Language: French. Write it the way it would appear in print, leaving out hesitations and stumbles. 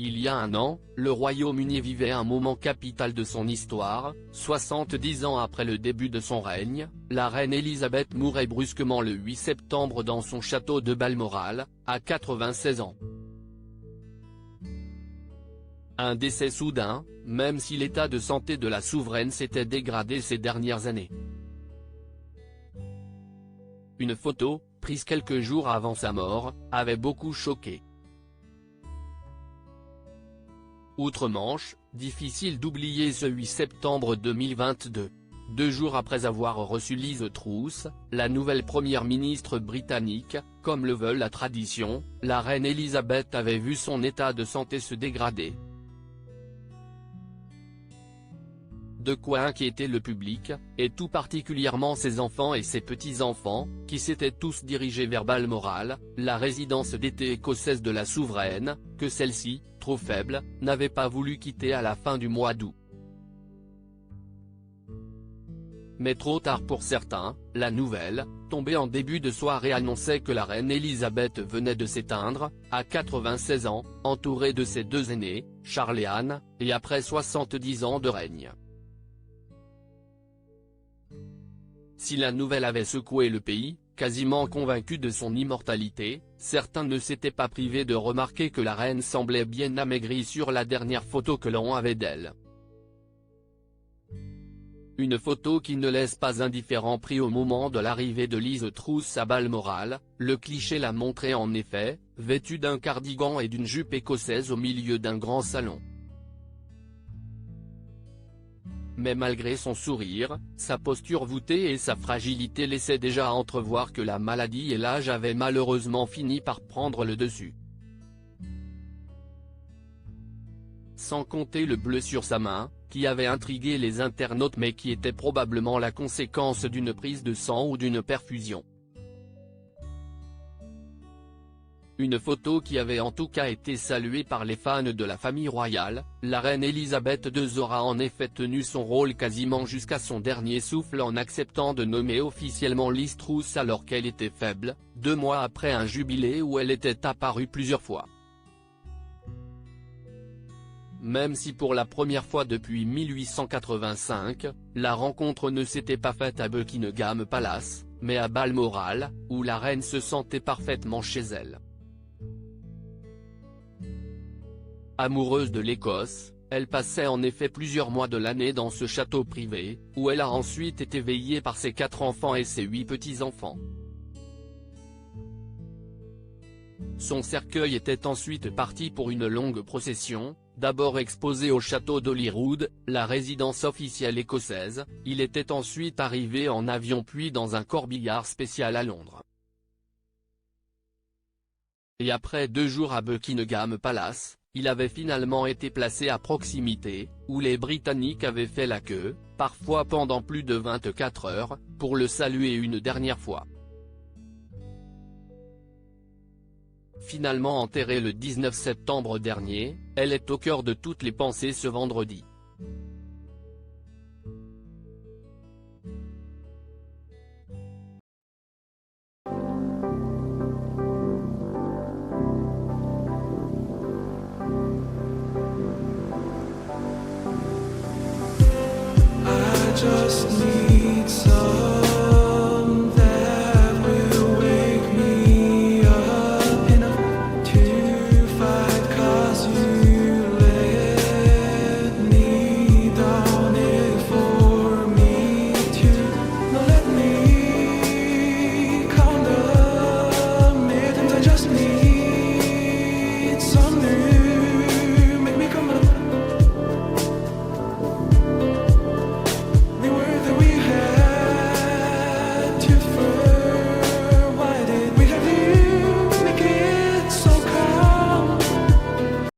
Il y a un an, le Royaume-Uni vivait un moment capital de son histoire. 70 ans après le début de son règne, la reine Elisabeth mourait brusquement le 8 septembre dans son château de Balmoral, à 96 ans. Un décès soudain, même si l'état de santé de la souveraine s'était dégradé ces dernières années. Une photo, prise quelques jours avant sa mort, avait beaucoup choqué. Outre-Manche, difficile d'oublier ce 8 septembre 2022. 2 jours après avoir reçu Liz Truss, la nouvelle première ministre britannique, comme le veut la tradition, la reine Elisabeth avait vu son état de santé se dégrader. De quoi inquiéter le public, et tout particulièrement ses enfants et ses petits-enfants, qui s'étaient tous dirigés vers Balmoral, la résidence d'été écossaise de la souveraine, que celle-ci, trop faible, n'avait pas voulu quitter à la fin du mois d'août. Mais trop tard pour certains, la nouvelle, tombée en début de soirée annonçait que la reine Elisabeth venait de s'éteindre, à 96 ans, entourée de ses 2 aînés, Charles et Anne, et après 70 ans de règne. Si la nouvelle avait secoué le pays, quasiment convaincu de son immortalité, certains ne s'étaient pas privés de remarquer que la reine semblait bien amaigrie sur la dernière photo que l'on avait d'elle. Une photo qui ne laisse pas indifférent pris au moment de l'arrivée de Liz Truss à Balmoral. Le cliché la montrait en effet, vêtue d'un cardigan et d'une jupe écossaise au milieu d'un grand salon. Mais malgré son sourire, sa posture voûtée et sa fragilité laissaient déjà entrevoir que la maladie et l'âge avaient malheureusement fini par prendre le dessus. Sans compter le bleu sur sa main, qui avait intrigué les internautes mais qui était probablement la conséquence d'une prise de sang ou d'une perfusion. Une photo qui avait en tout cas été saluée par les fans de la famille royale. La reine Elisabeth II aura en effet tenu son rôle quasiment jusqu'à son dernier souffle en acceptant de nommer officiellement Liz Truss alors qu'elle était faible, 2 mois après un jubilé où elle était apparue plusieurs fois. Même si pour la première fois depuis 1885, la rencontre ne s'était pas faite à Buckingham Palace, mais à Balmoral, où la reine se sentait parfaitement chez elle. Amoureuse de l'Écosse, elle passait en effet plusieurs mois de l'année dans ce château privé, où elle a ensuite été veillée par ses 4 enfants et ses 8 petits-enfants. Son cercueil était ensuite parti pour une longue procession, d'abord exposé au château d'Holyrood, la résidence officielle écossaise. Il était ensuite arrivé en avion puis dans un corbillard spécial à Londres. Et après 2 jours à Buckingham Palace, il avait finalement été placé à proximité, où les Britanniques avaient fait la queue, parfois pendant plus de 24 heures, pour le saluer une dernière fois. Finalement enterrée le 19 septembre dernier, elle est au cœur de toutes les pensées ce vendredi. Just